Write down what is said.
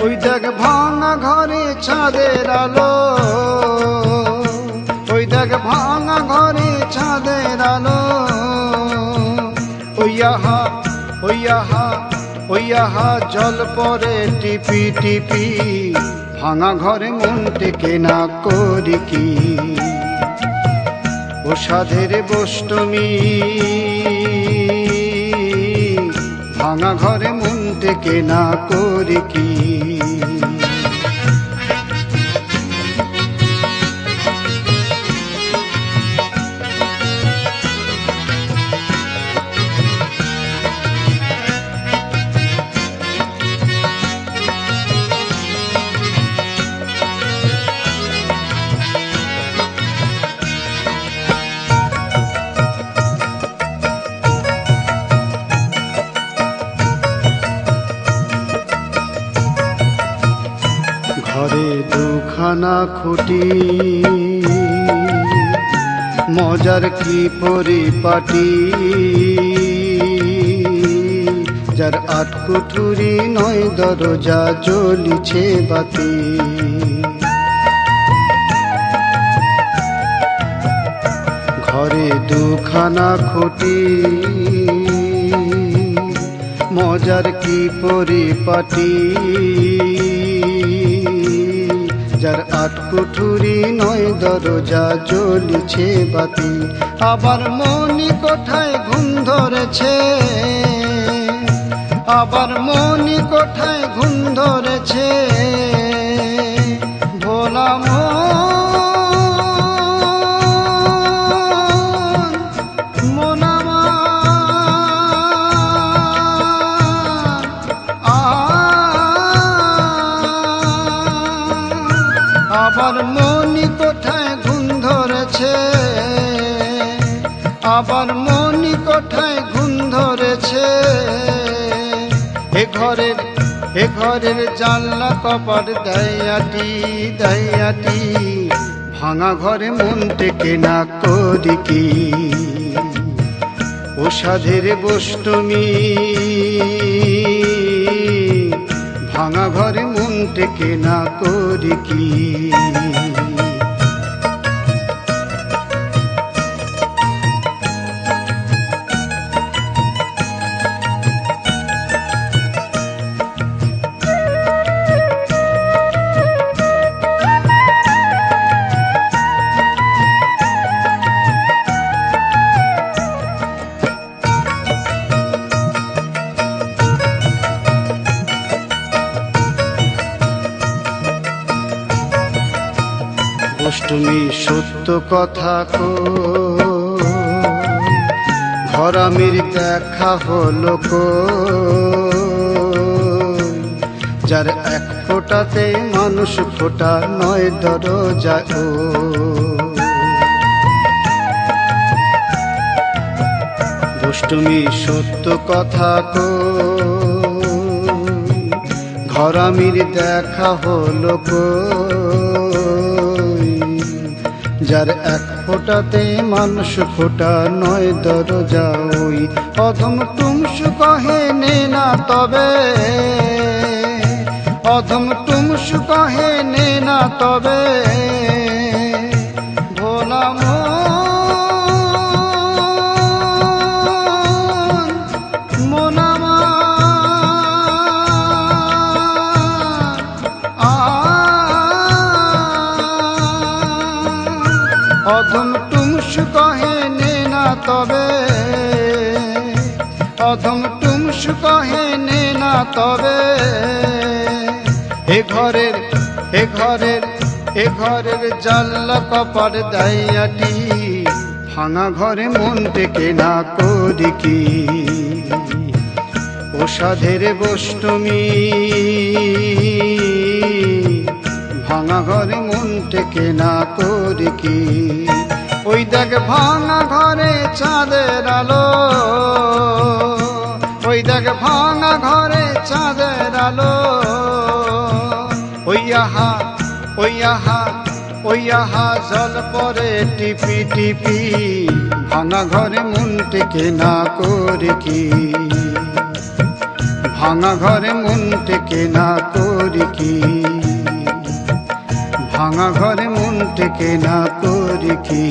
ওই দেখ ভাঙা ঘরে চাঁদের আলো, ওই দেখ ভাঙা ঘরে চাঁদের আলো। ওই আহা ওই আহা ওই আহা জল পরে টিপি টিপি, ভাঙা ঘরে মন টেকে না করি কি। ও সাধের বষ্টমী, ভাঙা ঘরে মন টেকে না করি কি। ঘরে দুখানা খুঁটি, মজার কি পরিপাটি, যার আট কুঠুরি নয় দরজা জ্বলিছে বাতি। ঘরে দুখানা খুঁটি, মজার কি পরিপাটি, যার আট কুঠুরি নয় দরজা জ্বলিছে বাতি। আবার মনি কোঠায় ঘুম ধরেছে, আবার মনি কোঠায় ঘুম ধরেছে। ভোলা মন আবার মনি কোঠায় ঘুম ধরেছে, আবার মনি কোঠায় ঘুম ধরেছে। এ ঘরের জানলা কপাট দেয়াটি দেয়াটি, ভাঙা ঘরে মন টেকে না করি কি। ও সাধের বষ্টমী, ভাঙা ঘরে মন টেকে না করি কি। অষ্টমী সত্য কথা কো, ঘরামির দেখা হলো কো, যার এক ফোঁটাতে মানুষ ফোঁটা নয় দরজা ও। অষ্টমী সত্য কথা কো, ঘরামির দেখা হলো কো, যার এক ফোঁটাতে মানুষ ফোঁটা নয় দরজা ওই। অধম টুমসু কহে নে না তবে, অধম টুমসু কহে নে না তবে। ভোলা মন অধম টুমসু কহে নে না তবে, অধম টুমসু কহে নে না তবে। এ ঘরের জানলা কপাট দেয়াটি, ভাঙা ঘরে মন টেকে না করি কি। ও সাধের বষ্টমী, ভাঙা ঘরে মন টেকে না করি কি। ওই দেখ ভাঙা ঘরে চাঁদের আলো, ওই দেখ ভাঙা ঘরে চাঁদের আলো। ওই আহা ওই আহা ওই আহা জল পরে টিপি টিপি, ভাঙা ঘরে মন টেকে না করি কি। ভাঙা ঘরে মন টেকে না করি ভাঙা ঘরে মন টেকে না করি কি।